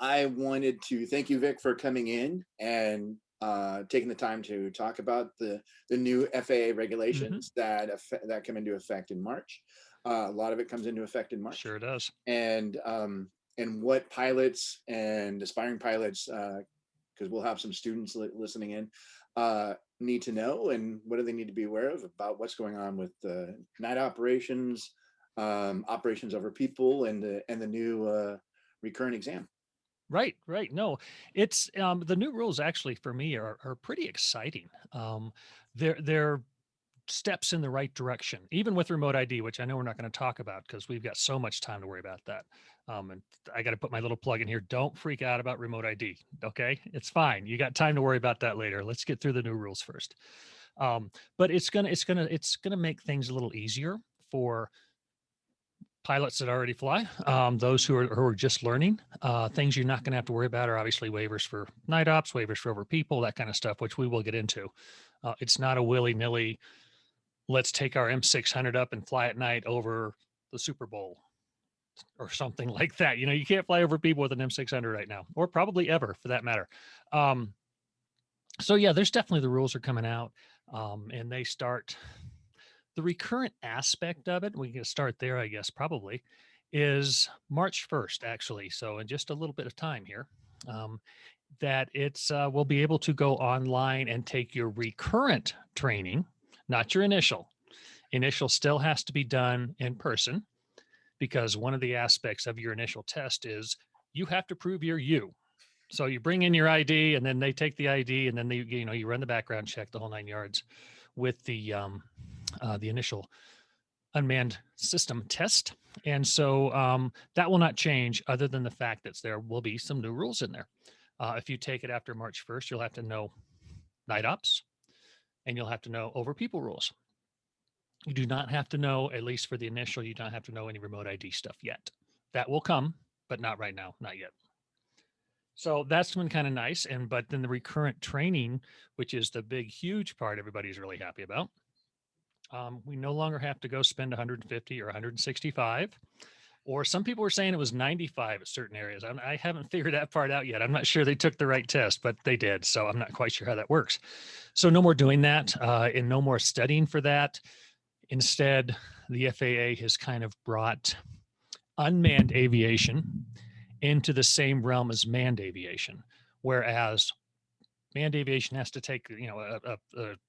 I wanted to thank you, Vic, for coming in and taking the time to talk about the new FAA Hmm. regulations that come into effect in March. A lot of it comes into effect in March, Sure does. and what pilots and aspiring pilots, because we'll have some students listening in, need to know, and what do they need to be aware of about what's going on with night operations, operations over people, and the new recurrent exam. Right, right. No, it's the new rules actually for me are pretty exciting. They're steps in the right direction, even with remote ID, which I know we're not going to talk about because we've got so much time to worry about that. And I got to put my little plug in here. Don't freak out about remote ID. Okay, it's fine. You got time to worry about that later. Let's get through the new rules first. But it's gonna make things a little easier for pilots that already fly, those who are just learning. Things you're not going to have to worry about are obviously waivers for night ops, waivers for over people, that kind of stuff, which we will get into. It's not a willy nilly. Let's take our M600 up and fly at night over the Super Bowl or something like that. You know, you can't fly over people with an M600 right now, or probably ever for that matter. Um, so yeah, there's definitely the rules are coming out, and they start the recurrent aspect of it. We can start there, I guess, probably is March 1st, actually. So in just a little bit of time here, um, that it's we'll be able to go online and take your recurrent training, not your initial. Initial still has to be done in person because one of the aspects of your initial test is you have to prove you're you. So you bring in your ID, and then they take the ID, and then you run the background check, the whole 9 yards, with the initial unmanned system test. And so that will not change, other than the fact that there will be some new rules in there. If you take it after March 1st, you'll have to know night ops, and you'll have to know over people rules. You do not have to know, at least for the initial, you don't have to know any remote ID stuff yet. That will come, but not right now, not yet. So that's been kind of nice. And but then the recurrent training, which is the big, huge part everybody's really happy about. We no longer have to go spend 150 or 165, or some people were saying it was 95 at certain areas. I haven't figured that part out yet. I'm not sure they took the right test, but they did. So I'm not quite sure how that works. So no more doing that, and no more studying for that. Instead, the FAA has kind of brought unmanned aviation into the same realm as manned aviation, whereas manned aviation has to take a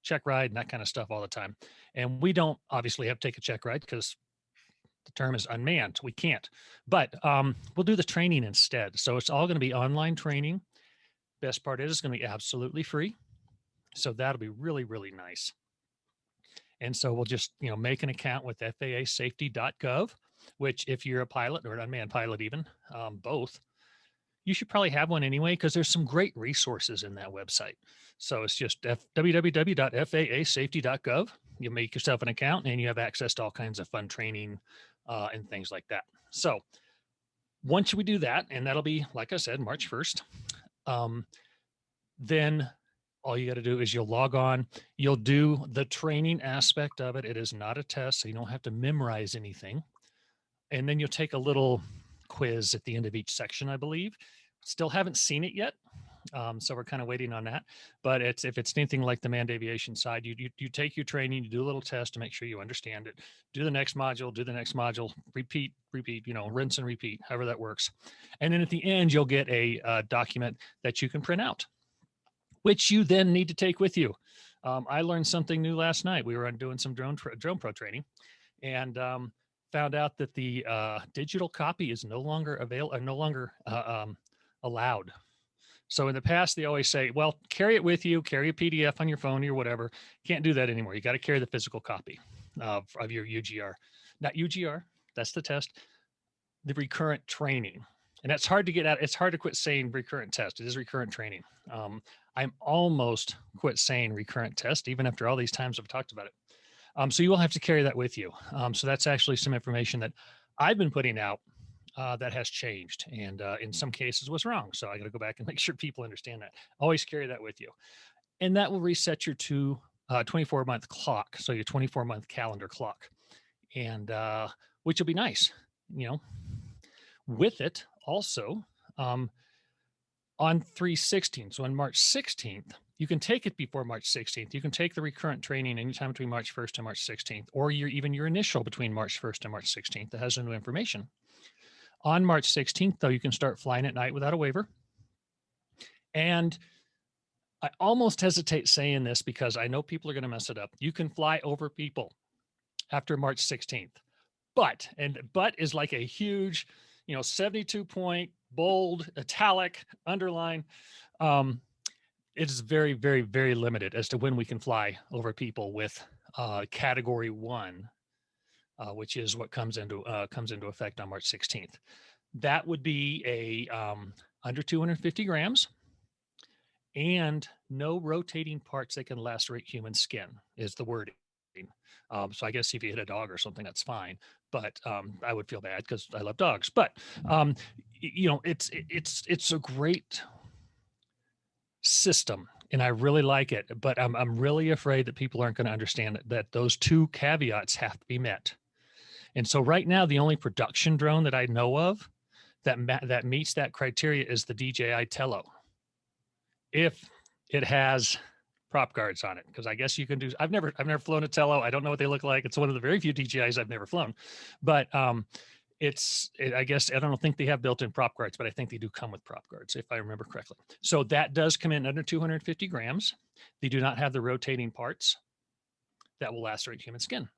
check ride and that kind of stuff all the time, and we don't obviously have to take a check ride because the term is unmanned. We can't, but we'll do the training instead. So it's all going to be online training. Best part is it's going to be absolutely free. So that'll be really, really nice. And so we'll just, make an account with FAAsafety.gov, which if you're a pilot or an unmanned pilot, even both, you should probably have one anyway, because there's some great resources in that website. So it's just www.faasafety.gov. You make yourself an account and you have access to all kinds of fun training and things like that. So once we do that, and that'll be, like I said, March 1st, um, then all you got to do is you'll log on, you'll do the training aspect of it. It is not a test, so you don't have to memorize anything. And then you'll take a little quiz at the end of each section, I believe. Still haven't seen it yet. So we're kind of waiting on that. But if it's anything like the manned aviation side, you take your training, you do a little test to make sure you understand it. Do the next module, repeat, rinse and repeat, however that works. And then at the end, you'll get a document that you can print out, which you then need to take with you. I learned something new last night. We were doing some drone pro training, and found out that the digital copy is no longer available, no longer allowed. So in the past, they always say, well, carry it with you, carry a PDF on your phone or whatever. Can't do that anymore. You got to carry the physical copy of your UGR. Not UGR, that's the test, the recurrent training. And that's hard to get out. It's hard to quit saying recurrent test. It is recurrent training. I'm almost quit saying recurrent test, even after all these times I've talked about it. So you will have to carry that with you. So that's actually some information that I've been putting out that has changed, and in some cases was wrong. So I got to go back and make sure people understand that. Always carry that with you, and that will reset your 24-month clock, so your 24-month calendar clock, and which will be nice. You know, with it also, um, on 3/16. So on March 16th, you can take it before March 16th. You can take the recurrent training anytime between March 1st and March 16th, or even your initial between March 1st and March 16th that has no new information. On March 16th, though, you can start flying at night without a waiver. And I almost hesitate saying this because I know people are going to mess it up. You can fly over people after March 16th. But is like a huge, 72 point, bold, italic, underline. Um, it is very, very, very limited as to when we can fly over people with category 1, which is what comes into effect on March 16th. That would be a under 250 grams and no rotating parts that can lacerate human skin is the wording. So I guess if you hit a dog or something, that's fine. But I would feel bad because I love dogs. But it's a great system, and I really like it. But I'm really afraid that people aren't going to understand that those two caveats have to be met. And so right now, the only production drone that I know of that meets that criteria is the DJI Tello. If it has prop guards on it, because I guess you can do. I've never flown a Tello. I don't know what they look like. It's one of the very few DJIs I've never flown, but I guess I don't think they have built-in prop guards, but I think they do come with prop guards if I remember correctly. So that does come in under 250 grams. They do not have the rotating parts that will lacerate human skin.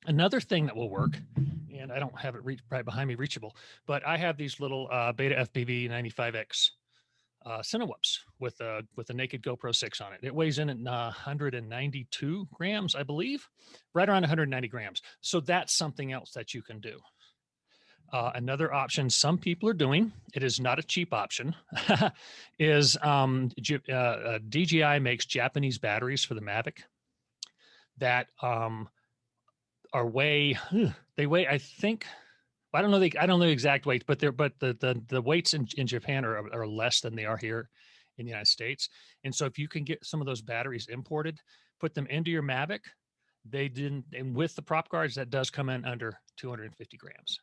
Another thing that will work, and I don't have it right behind me reachable, but I have these little Beta FPV 95X Cinewhoops with a naked GoPro 6 on it. It weighs in at 192 grams, I believe, right around 190 grams. So that's something else that you can do. Another option some people are doing, it is not a cheap option, is DJI makes Japanese batteries for the Mavic that are they weigh, I think, I don't know the exact weight, but the weights in Japan are less than they are here in the United States. And so if you can get some of those batteries imported, put them into your Mavic, and with the prop guards, that does come in under 250 grams.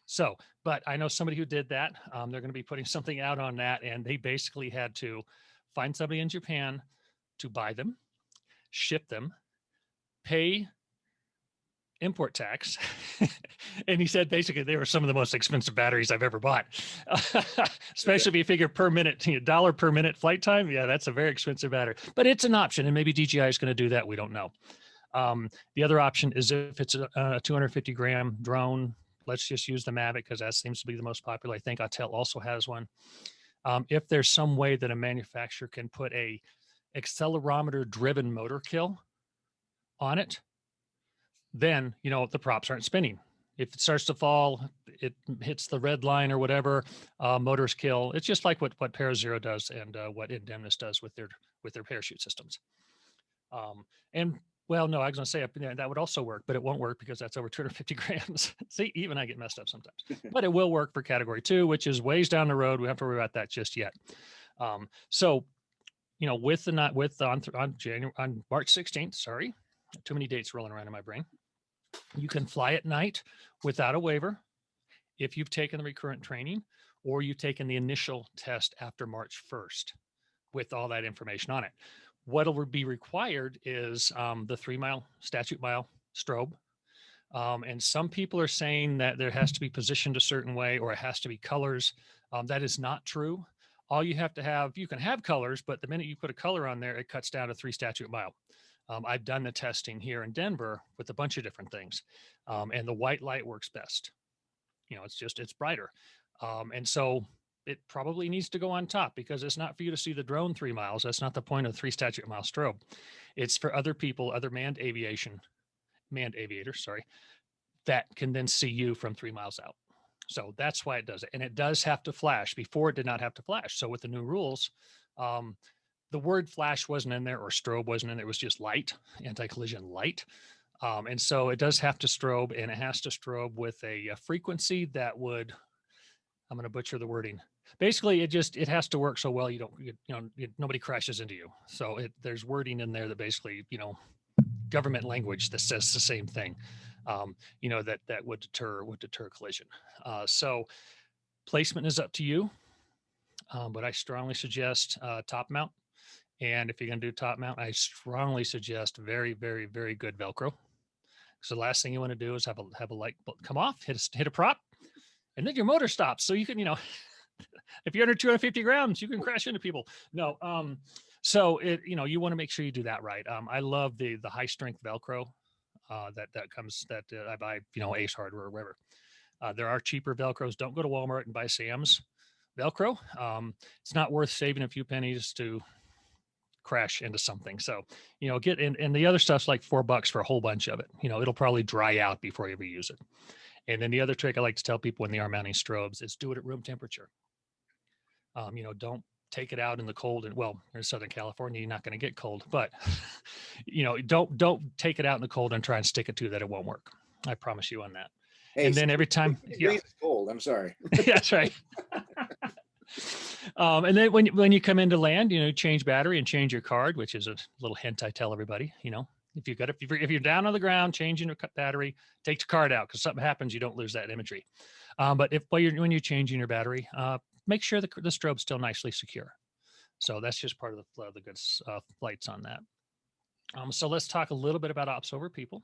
So, but I know somebody who did that. They're going to be putting something out on that, and they basically had to find somebody in Japan to buy them, ship them, pay import tax. And he said basically they were some of the most expensive batteries I've ever bought. Especially if you figure per minute, dollar per minute flight time. Yeah, that's a very expensive battery, but it's an option. And maybe DJI is going to do that. We don't know. The other option is if it's a 250 gram drone, let's just use the Mavic because that seems to be the most popular. I think Autel also has one. If there's some way that a manufacturer can put a accelerometer driven motor kill on it, then the props aren't spinning. If it starts to fall, it hits the red line or whatever, motors kill. It's just like what Parazero does and what Indemnis does with their parachute systems. And well, no, I was going to say that would also work, but it won't work because that's over 250 grams. See, even I get messed up sometimes, but it will work for category 2, which is ways down the road. We don't have to worry about that just yet. So, on March 16th, sorry, too many dates rolling around in my brain. You can fly at night without a waiver if you've taken the recurrent training or you've taken the initial test after March 1st with all that information on it. What will be required is the 3-mile statute mile strobe. And some people are saying that there has to be positioned a certain way or it has to be colors. That is not true. All you have to have, you can have colors, but the minute you put a color on there, it cuts down to 3 statute mile. I've done the testing here in Denver with a bunch of different things. And the white light works best. It's brighter. And so it probably needs to go on top because it's not for you to see the drone 3 miles. That's not the point of 3 statute mile strobe. It's for other people, other manned aviators, that can then see you from 3 miles out. So that's why it does it. And it does have to flash. Before it did not have to flash. So with the new rules, the word flash wasn't in there or strobe wasn't in there. It was just light, anti-collision light. And so it does have to strobe, and it has to strobe with a frequency that would, I'm going to butcher the wording. Basically, it has to work so well nobody crashes into you. So there's wording in there that basically, government language that says the same thing. That would deter collision. So placement is up to you. but I strongly suggest top mount. And if you're going to do top mount, I strongly suggest very, very, very good Velcro. So the last thing you want to do is have a light come off, hit a prop, and then your motor stops. So you can, if you're under 250 grams, you can crash into people. No, so you want to make sure you do that right. I love the high strength Velcro that comes that I buy, Ace Hardware or wherever. There are cheaper Velcros. Don't go to Walmart and buy Sam's Velcro. It's not worth saving a few pennies to crash into something. So, get in, and the other stuff's like $4 for a whole bunch of it. It'll probably dry out before you ever use it. And then the other trick I like to tell people when they are mounting strobes is do it at room temperature. Don't take it out in the cold. And well, in Southern California, you're not going to get cold, but don't take it out in the cold and try and stick it to that. It won't work. I promise you on that. Hey, And then every time, yeah, it's cold. I'm sorry. that's right. And then when you come into land, change battery and change your card, which is a little hint I tell everybody. If you're down on the ground, changing your battery, take the card out because something happens, you don't lose that imagery. But when you're changing your battery, make sure the strobe's still nicely secure. So that's just part of the good flights on that. So let's talk a little bit about ops over people,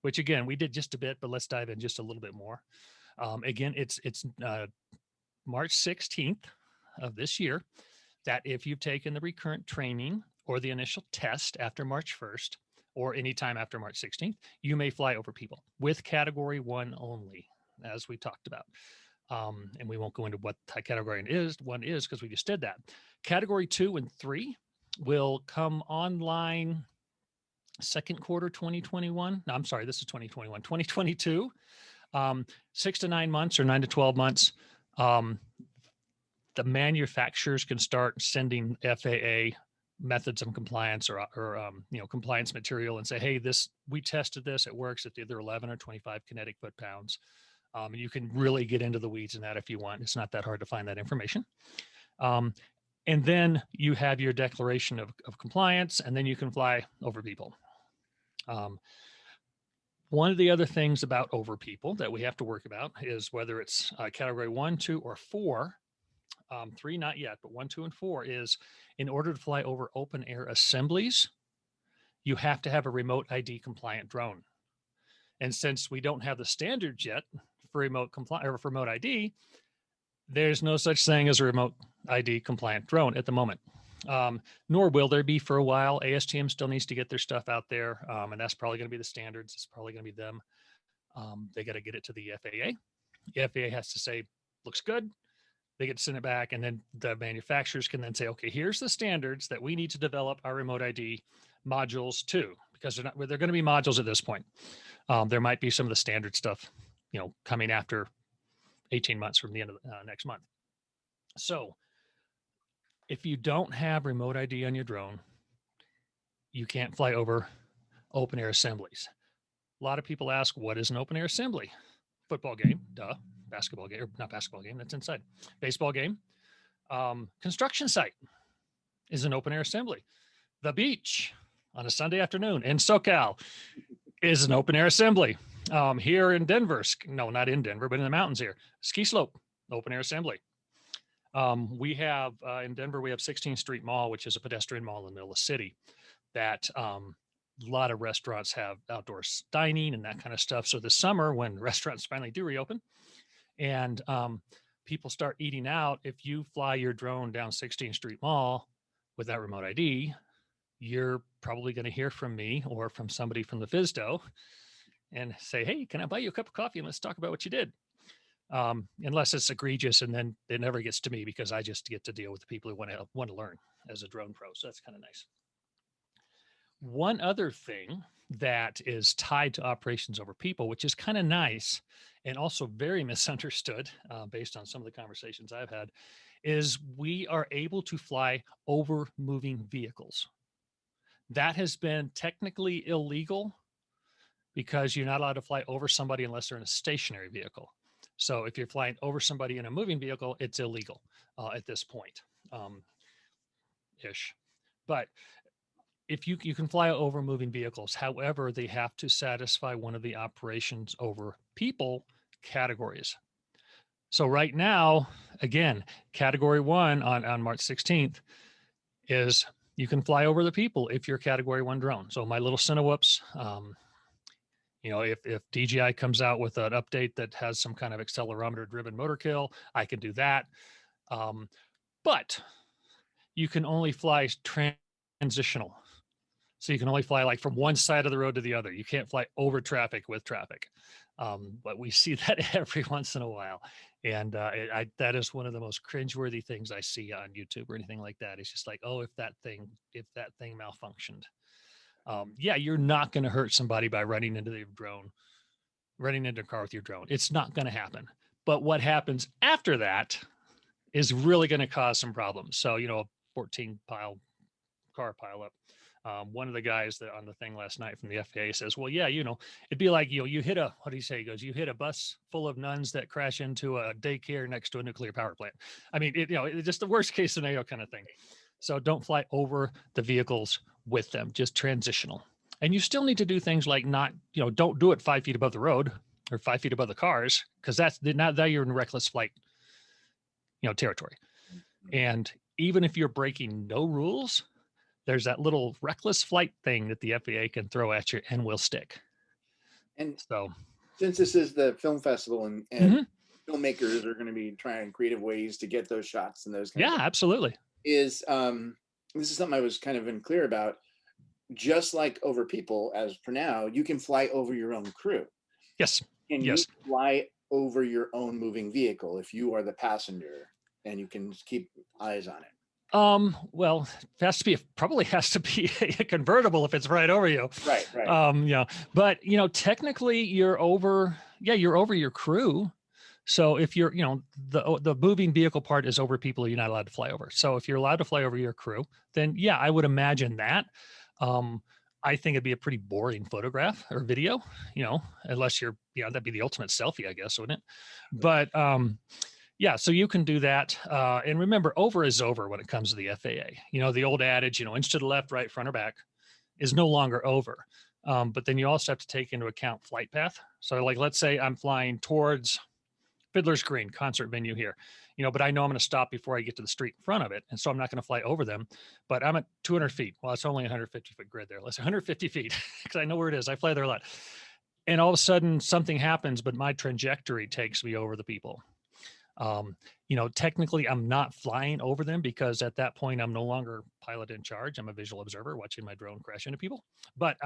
which again we did just a bit, but let's dive in just a little bit more. Again, it's March 16th of this year that if you've taken the recurrent training or the initial test after March 1st or anytime after March 16th, you may fly over people with category 1 only, as we talked about. And we won't go into what category one is because we just did that. Category 2 and 3 will come online second quarter 2021. No, I'm sorry, this is 2021, 2022. 6 to 9 months or 9 to 12 months. The manufacturers can start sending FAA methods of compliance or compliance material and say, hey, we tested this, it works at either 11 or 25 kinetic foot pounds. You can really get into the weeds in that if you want. It's not that hard to find that information. And then you have your declaration of compliance, and then you can fly over people. One of the other things about over people that we have to work about is whether it's category 1, 2, or 4. 3, not yet, but 1, 2, and 4 is in order to fly over open air assemblies, you have to have a remote ID compliant drone. And since we don't have the standards yet for remote compliant or for remote ID, there's no such thing as a remote ID compliant drone at the moment. Nor will there be for a while. ASTM still needs to get their stuff out there, and that's probably going to be the standards. It's probably going to be them. They got to get it to the FAA. The FAA has to say, looks good. They get to send it back, and then the manufacturers can then say, okay, here's the standards that we need to develop our remote ID modules to, because they're going to be modules at this point. There might be some of the standard stuff, coming after 18 months from the end of next month. So if you don't have remote ID on your drone, you can't fly over open air assemblies. A lot of people ask, what is an open air assembly? Football game, duh. Basketball game, or not basketball game, that's inside. Baseball game. Construction site is an open air assembly. The beach on a Sunday afternoon in SoCal is an open air assembly. Here in Denver, no, not in Denver, but in the mountains here, ski slope, open air assembly. We have in Denver, we have 16th Street Mall, which is a pedestrian mall in the middle of the city that a lot of restaurants have outdoor dining and that kind of stuff. So this summer, when restaurants finally do reopen and people start eating out, if you fly your drone down 16th Street Mall without remote ID, you're probably going to hear from me or from somebody from the FSDO and say, hey, can I buy you a cup of coffee and let's talk about what you did? Unless it's egregious, and then it never gets to me because I just get to deal with the people who want to learn as a drone pro. So that's kind of nice. One other thing that is tied to operations over people, which is kind of nice and also very misunderstood based on some of the conversations I've had, is we are able to fly over moving vehicles. That has been technically illegal because you're not allowed to fly over somebody unless they're in a stationary vehicle. So if you're flying over somebody in a moving vehicle, it's illegal at this point, ish. But if you can fly over moving vehicles, however, they have to satisfy one of the operations over people categories. So right now, again, category one on March 16th is you can fly over the people if you're category one drone. So my little Cinewhoops, if DJI comes out with an update that has some kind of accelerometer driven motor kill, I can do that. Um, but you can only fly transitional. So you can only fly like from one side of the road to the other. You can't fly over traffic with traffic. But we see that every once in a while. And that is one of the most cringeworthy things I see on YouTube or anything like that. It's just like, oh, if that thing malfunctioned. Yeah, you're not going to hurt somebody by running into the drone, running into a car with your drone. It's not going to happen. But what happens after that is really going to cause some problems. So, 14 car pile up. One of the guys that on the thing last night from the FAA says, well, yeah, it'd be like, you hit what do you say? He goes, you hit a bus full of nuns that crash into a daycare next to a nuclear power plant. I mean, it's just the worst case scenario kind of thing. So don't fly over the vehicles with them, just transitional. And you still need to do things like don't do it 5 feet above the road or 5 feet above the cars, because that's not that you're in reckless flight, territory. And even if you're breaking no rules, there's that little reckless flight thing that the FAA can throw at you and will stick. And so, since this is the film festival and filmmakers are going to be trying creative ways to get those shots and those kind of things, absolutely. This is something I was kind of unclear about. Just like over people, as for now, you can fly over your own crew. Yes. And you fly over your own moving vehicle if you are the passenger, and you can keep eyes on it. Well, probably has to be a convertible if it's right over you. Right. But technically you're over your crew. So if you're, the moving vehicle part is over people you're not allowed to fly over. So if you're allowed to fly over your crew, then yeah, I would imagine that. I think it'd be a pretty boring photograph or video, unless you're, that'd be the ultimate selfie, I guess, wouldn't it? But, yeah, so you can do that. And remember, over is over when it comes to the FAA. The old adage, inch to the left, right, front or back is no longer over. But then you also have to take into account flight path. So like, let's say I'm flying towards Fiddler's Green concert venue here, but I know I'm going to stop before I get to the street in front of it. And so I'm not going to fly over them, but I'm at 200 feet. Well, it's only 150-foot grid there. Let's say 150 feet because I know where it is. I fly there a lot. And all of a sudden something happens, but my trajectory takes me over the people. Technically I'm not flying over them because at that point I'm no longer pilot in charge. I'm a visual observer watching my drone crash into people, but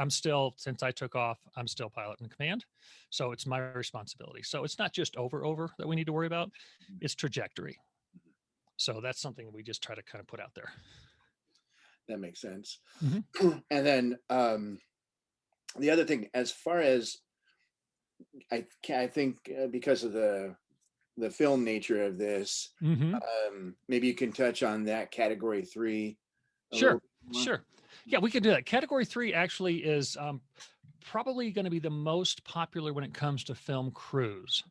since I took off, I'm still pilot in command. So it's my responsibility. So it's not just over that we need to worry about, it's trajectory. So that's something we just try to kind of put out there. That makes sense. And then, the other thing, as far as I think because of the film nature of this, maybe you can touch on that category 3. Sure. Yeah, we can do that. Category 3 actually is probably going to be the most popular when it comes to film crews.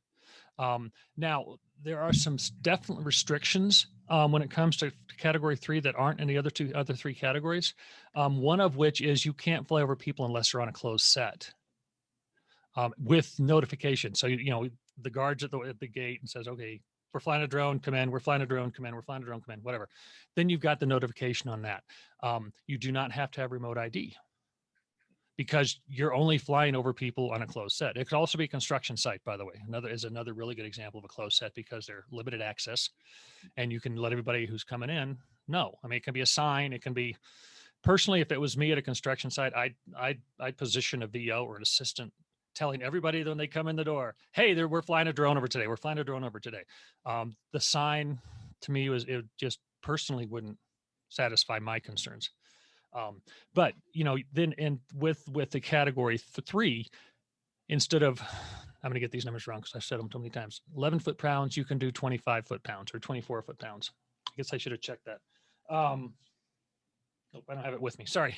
Now, there are some definite restrictions when it comes to category 3 that aren't in the other 3 categories. One of which is you can't fly over people unless you're on a closed set with notification. So, the guards at the gate and says, okay, we're flying a drone, come in, we're flying a drone, come in, we're flying a drone, come in, whatever. Then you've got the notification on that. You do not have to have remote ID because you're only flying over people on a closed set. It could also be a construction site, by the way. Another really good example of a closed set because they're limited access and you can let everybody who's coming in know. I mean, it can be a sign, it can be, personally, if it was me at a construction site, I'd position a VO or an assistant telling everybody when they come in the door, hey, we're flying a drone over today. We're flying a drone over today. The sign to me it just personally wouldn't satisfy my concerns. But then with the category 3, instead of, I'm going to get these numbers wrong because I've said them too many times, 11 foot-pounds, you can do 25 foot-pounds or 24 foot-pounds. I guess I should have checked that. Nope, I don't have it with me. Sorry.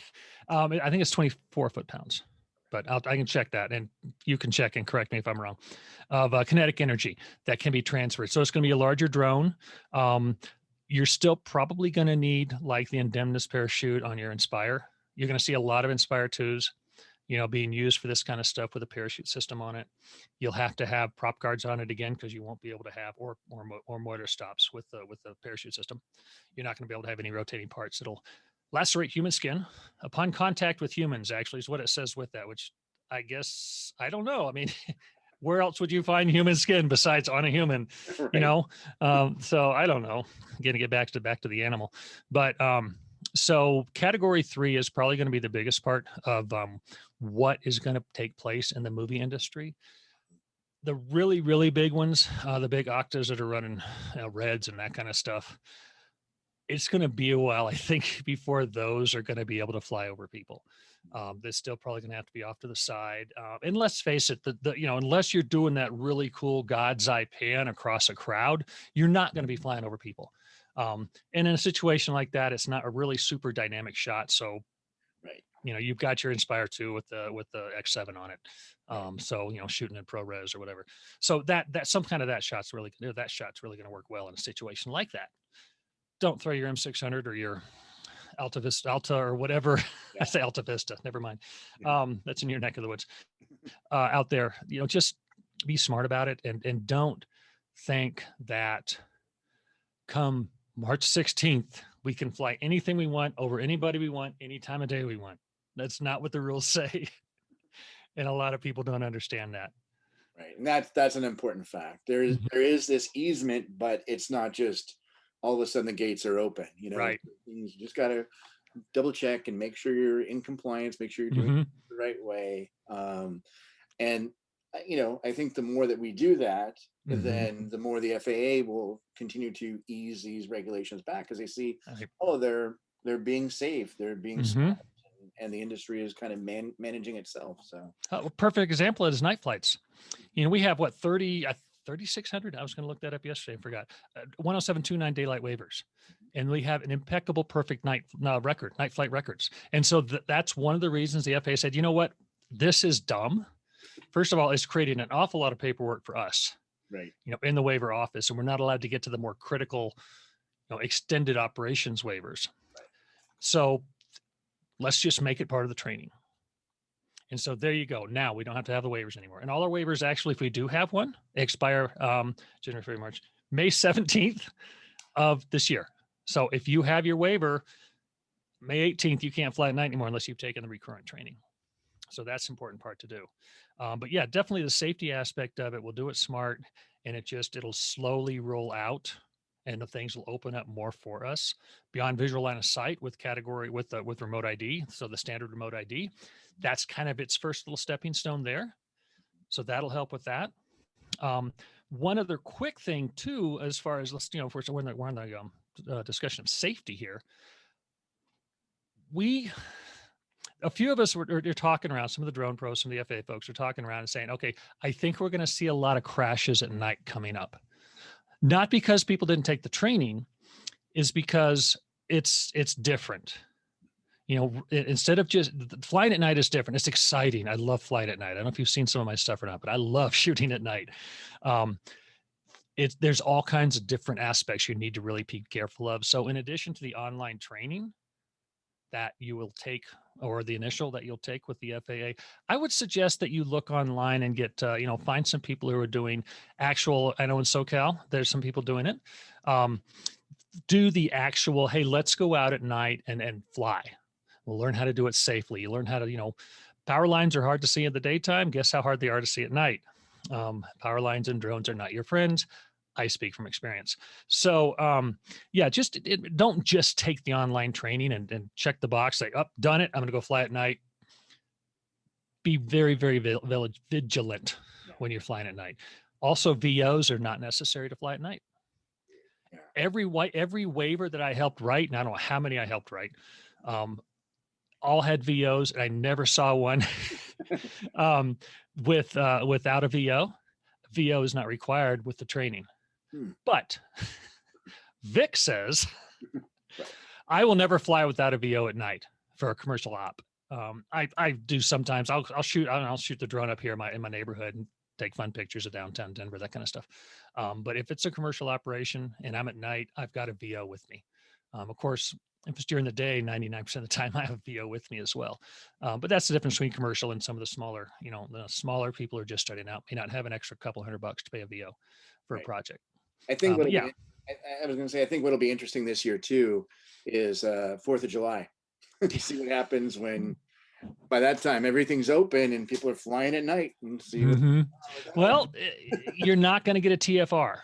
I think it's 24 foot-pounds. But I can check that, and you can check and correct me if I'm wrong, of kinetic energy that can be transferred. So it's going to be a larger drone. You're still probably going to need like the Indemnis parachute on your Inspire. You're going to see a lot of Inspire 2s. being used for this kind of stuff with a parachute system on it. You'll have to have prop guards on it again because you won't be able to have or motor stops with the parachute system. You're not going to be able to have any rotating parts. It'll lacerate human skin upon contact with humans. Actually, is what it says with that. Which I guess I don't know. I mean, where else would you find human skin besides on a human? You Right. know, so I don't know. Going to get back to the animal, but so category 3 is probably going to be the biggest part of what is going to take place in the movie industry. The really, really big ones, the big octas that are running reds and that kind of stuff, it's going to be a while, I think, before those are going to be able to fly over people. They're still probably going to have to be off to the side. And let's face it, unless you're doing that really cool God's eye pan across a crowd, you're not going to be flying over people. And in a situation like that, it's not a really super dynamic shot. So, Right. you've got your Inspire 2 with the X7 on it. Right. So, shooting in ProRes or whatever. So that some kind of that shot's really going to work well in a situation like that. Don't throw your M600 or your Alta or whatever. I Yeah. say Alta Vista, never mind. Yeah. That's in your neck of the woods. Out there, just be smart about it, and don't think that come March 16th we can fly anything we want over anybody we want any time of day we want. That's not what the rules say, and a lot of people don't understand that. Right. And that's an important fact. There is Mhm. there is this easement, but it's not just all of a sudden the gates are open. Right. You just gotta double check and make sure you're in compliance, make sure you're doing it Hmm. the right way. And I think the more that we do that, Hmm. then the more the FAA will continue to ease these regulations back because they see, Right. oh, they're being safe, they're being Hmm. smart, and the industry is kind of managing itself. So A perfect example is night flights. We have what 3,600. I was going to look that up yesterday and forgot. 10729 daylight waivers, and we have an impeccable, perfect night flight records. And so that's one of the reasons the FAA said, you know what, this is dumb. First of all, it's creating an awful lot of paperwork for us, right, in the waiver office, and we're not allowed to get to the more critical, extended operations waivers. right, So let's just make it part of the training. And so there you go. Now we don't have to have the waivers anymore. And all our waivers, actually, if we do have one, expire January, February, March, May 17th of this year. So if you have your waiver, May 18th, you can't fly at night anymore unless you've taken the recurrent training. So that's an important part to do. But yeah, definitely the safety aspect of it. We'll do it smart, and it'll slowly roll out, and the things will open up more for us beyond visual line of sight with remote ID. So the standard remote ID, that's kind of its first little stepping stone there. So that'll help with that. Um, One other quick thing too, as far as if we're on the discussion of safety here, we a few of us are talking around. Some of the drone pros, some of the FAA folks are talking around and saying, okay, I think we're going to see a lot of crashes at night coming up. Not because people didn't take the training, is because it's different. Instead of just flying at night is different. It's exciting. I love flying at night. I don't know if you've seen some of my stuff or not, but I love shooting at night. Um, there's all kinds of different aspects you need to really be careful of. So in addition to the online training that you will take, or the initial that you'll take with the FAA, I would suggest that you look online and get, find some people who are doing actual, I know in SoCal, there's some people doing it. Um, do the actual, hey, let's go out at night and fly. We'll learn how to do it safely. You learn how to, power lines are hard to see in the daytime. Guess how hard they are to see at night. Power lines and drones are not your friends. I speak from experience. So, yeah, don't just take the online training and check the box, say, up, done it. I'm going to go fly at night. Be very, very vigilant yeah, when you're flying at night. Also, VOs are not necessary to fly at night. yeah, Every waiver that I helped write, and I don't know how many I helped write, um, all had VOs, and I never saw one um, without a VO. VO is not required with the training. hmm, But Vic says right, I will never fly without a VO at night for a commercial op. I do sometimes. I'll shoot. I'll shoot the drone up here in my neighborhood and take fun pictures of downtown Denver, that kind of stuff. But if it's a commercial operation and I'm at night, I've got a VO with me. Of course, if it's during the day, 99% of the time I have VO with me as well. But that's the difference between commercial and some of the smaller, the smaller people who are just starting out may not have an extra couple $100 to pay a VO for a Right. project. I think But what'll yeah, be, I was going to say, I think what'll be interesting this year too is 4th of July to see what happens when by that time everything's open and people are flying at night and see what, hmm like, oh, well, you're not going to get a TFR.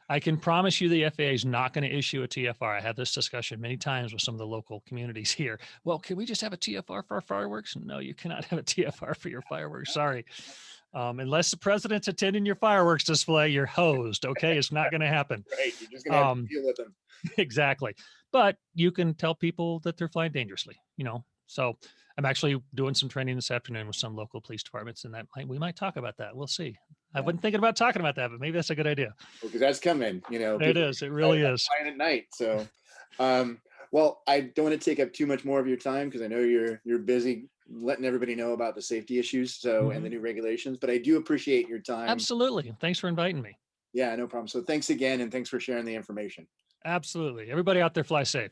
I can promise you the FAA is not going to issue a TFR. I had this discussion many times with some of the local communities here. Well, can we just have a TFR for our fireworks? No, you cannot have a TFR for your fireworks. Sorry. Unless the president's attending your fireworks display, you're hosed. Okay. It's not going to happen. right, you're just going to have to Um, deal with them. exactly. But you can tell people that they're flying dangerously. So I'm actually doing some training this afternoon with some local police departments, and we might talk about that. We'll see. I Yeah. wasn't thinking about talking about that, but maybe that's a good idea. Because that's coming, It people are is. It excited really about is. flying at night. So, well, I don't want to take up too much more of your time because I know you're busy letting everybody know about the safety issues, so, and the Mhm. new regulations, but I do appreciate your time. Absolutely. Thanks for inviting me. Yeah, no problem. So thanks again, and thanks for sharing the information. Absolutely. Everybody out there, fly safe.